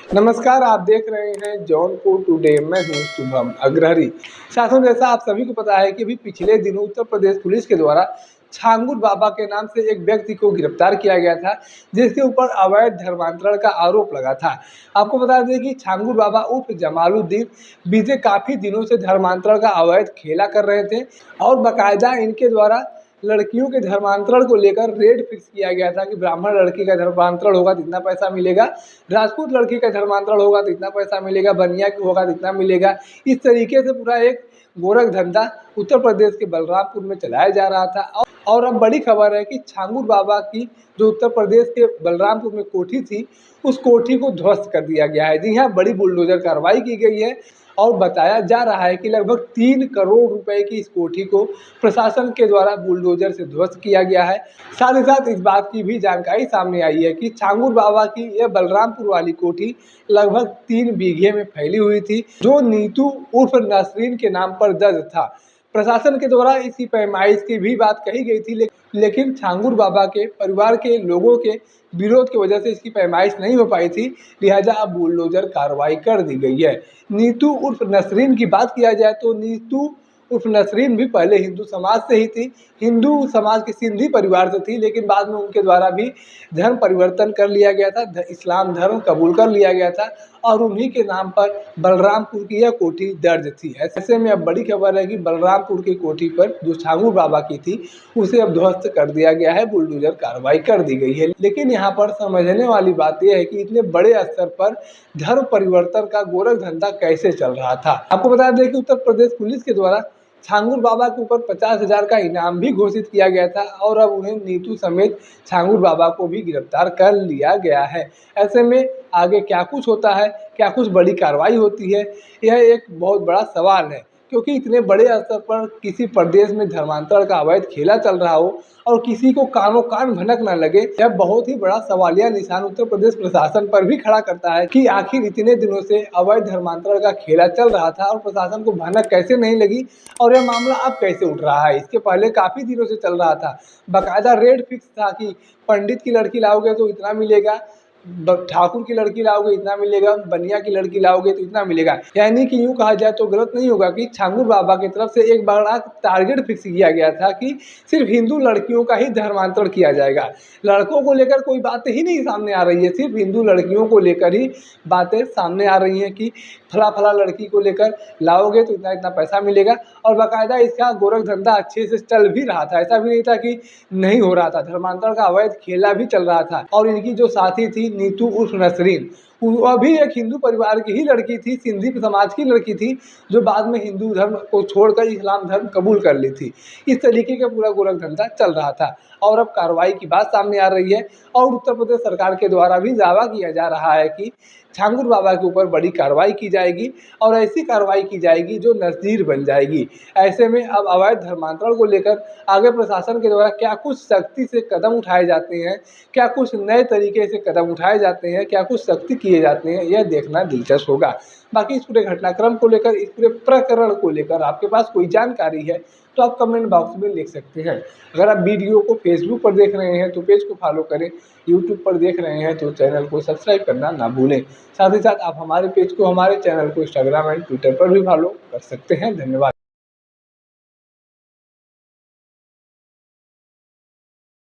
नमस्कार, आप देख रहे हैं जौनपुर टुडे। मैं हूं शुभम अग्रहरी। साथियों, जैसा आप सभी को पता है कि अभी पिछले दिनों उत्तर प्रदेश पुलिस के द्वारा छांगुर बाबा के नाम से एक व्यक्ति को गिरफ्तार किया गया था, जिसके ऊपर अवैध धर्मांतरण का आरोप लगा था। आपको बता दें कि छांगुर बाबा उर्फ जमालुद्दीन बीते काफी दिनों से धर्मांतरण का अवैध खेला कर रहे थे और बाकायदा इनके द्वारा लड़कियों के धर्मांतरण को लेकर रेट फिक्स किया गया था कि ब्राह्मण लड़की का धर्मांतरण होगा तो इतना पैसा मिलेगा, राजपूत लड़की का धर्मांतरण होगा तो इतना पैसा मिलेगा, बनिया होगा तो इतना मिलेगा। इस तरीके से पूरा एक गोरख धंधा उत्तर प्रदेश के बलरामपुर में चलाया जा रहा था। और अब बड़ी खबर है कि छांगुर बाबा की जो उत्तर प्रदेश के बलरामपुर में कोठी थी, उस कोठी को ध्वस्त कर दिया गया है। जी हाँ, बड़ी बुलडोजर कार्रवाई की गई है और बताया जा रहा है कि लगभग 3 करोड़ रुपए की इस कोठी को प्रशासन के द्वारा बुलडोजर से ध्वस्त किया गया है। साथ ही साथ इस बात की भी जानकारी सामने आई है कि छांगुर बाबा की यह बलरामपुर वाली कोठी लगभग 3 बीघे में फैली हुई थी, जो नीतू उर्फ नसरीन के नाम पर दर्ज था। प्रशासन के द्वारा इसी पैमाइश की भी बात कही गई थी, लेकिन छांगुर बाबा के परिवार के लोगों के विरोध की वजह से इसकी पैमाइश नहीं हो पाई थी, लिहाजा अब बुलडोजर कार्रवाई कर दी गई है। नीतू उर्फ नसरीन की बात किया जाए तो नीतू उर्फ नसरीन भी पहले हिंदू समाज से ही थी, हिंदू समाज के सिंधी परिवार से थी, लेकिन बाद में उनके द्वारा भी धर्म परिवर्तन कर लिया गया था, इस्लाम धर्म कबूल कर लिया गया था और उन्हीं के नाम पर बलरामपुर की यह कोठी दर्ज थी। ऐसे में अब बड़ी खबर है कि बलरामपुर की कोठी पर जो छांगुर बाबा की थी उसे अब ध्वस्त कर दिया गया है, बुलडोजर कार्रवाई कर दी गई है। लेकिन यहाँ पर समझने वाली बात यह है कि इतने बड़े स्तर पर धर्म परिवर्तन का गोरख धंधा कैसे चल रहा था। आपको बता दें कि उत्तर प्रदेश पुलिस के द्वारा छांगुर बाबा के ऊपर 50,000 का इनाम भी घोषित किया गया था और अब उन्हें नीतू समेत छांगुर बाबा को भी गिरफ्तार कर लिया गया है। ऐसे में आगे क्या कुछ होता है, क्या कुछ बड़ी कार्रवाई होती है, यह एक बहुत बड़ा सवाल है, क्योंकि इतने बड़े स्तर पर किसी प्रदेश में धर्मांतरण का अवैध खेला चल रहा हो और किसी को कानों कान भनक न लगे, यह बहुत ही बड़ा सवालिया निशान उत्तर प्रदेश प्रशासन पर भी खड़ा करता है कि आखिर इतने दिनों से अवैध धर्मांतरण का खेला चल रहा था और प्रशासन को भनक कैसे नहीं लगी और यह मामला अब कैसे उठ रहा है। इसके पहले काफी दिनों से चल रहा था, बाकायदा रेट फिक्स था कि पंडित की लड़की लाओगे तो इतना मिलेगा, ठाकुर की लड़की लाओगे इतना मिलेगा, बनिया की लड़की लाओगे तो इतना मिलेगा। यानी कि यूँ कहा जाए तो गलत नहीं होगा कि छांगुर बाबा की तरफ से एक बड़ा टारगेट फिक्स किया गया था कि सिर्फ हिंदू लड़कियों का ही धर्मांतरण किया जाएगा। लड़कों को लेकर कोई बातें ही नहीं सामने आ रही है, सिर्फ हिंदू लड़कियों को लेकर ही बातें सामने आ रही हैं कि फला फला लड़की को लेकर लाओगे तो इतना इतना पैसा मिलेगा। और बाकायदा इसका गोरख धंधा अच्छे से चल भी रहा था, ऐसा भी नहीं था कि नहीं हो रहा था, धर्मांतरण का अवैध खेला भी चल रहा था। और इनकी जो साथी थी नीतू उर्फ नसरीन, वह भी एक हिंदू परिवार की ही लड़की थी, सिंधी समाज की लड़की थी, जो बाद में हिंदू धर्म को छोड़कर इस्लाम धर्म कबूल कर ली थी। इस तरीके का पूरा गोरख धंधा चल रहा था और अब कार्रवाई की बात सामने आ रही है और उत्तर प्रदेश सरकार के द्वारा भी दावा किया जा रहा है कि छांगुर बाबा के ऊपर बड़ी कार्रवाई की जाएगी और ऐसी कार्रवाई की जाएगी जो नज़ीर बन जाएगी। ऐसे में अब अवैध धर्मांतरण को लेकर आगे प्रशासन के द्वारा क्या कुछ सख्ती से कदम उठाए जाते हैं, क्या कुछ नए तरीके से कदम उठाए जाते हैं, क्या कुछ सख्ती किए जाते हैं, यह देखना दिलचस्प होगा। बाकी इस पूरे घटनाक्रम को लेकर, इस पूरे प्रकरण को लेकर आपके पास कोई जानकारी है तो आप कमेंट बॉक्स में लिख सकते हैं। अगर आप वीडियो को फेसबुक पर देख रहे हैं तो पेज को फॉलो करें, यूट्यूब पर देख रहे हैं तो चैनल को सब्सक्राइब करना ना भूलें। साथ ही साथ आप हमारे पेज को, हमारे चैनल को इंस्टाग्राम एंड ट्विटर पर भी फॉलो कर सकते हैं। धन्यवाद।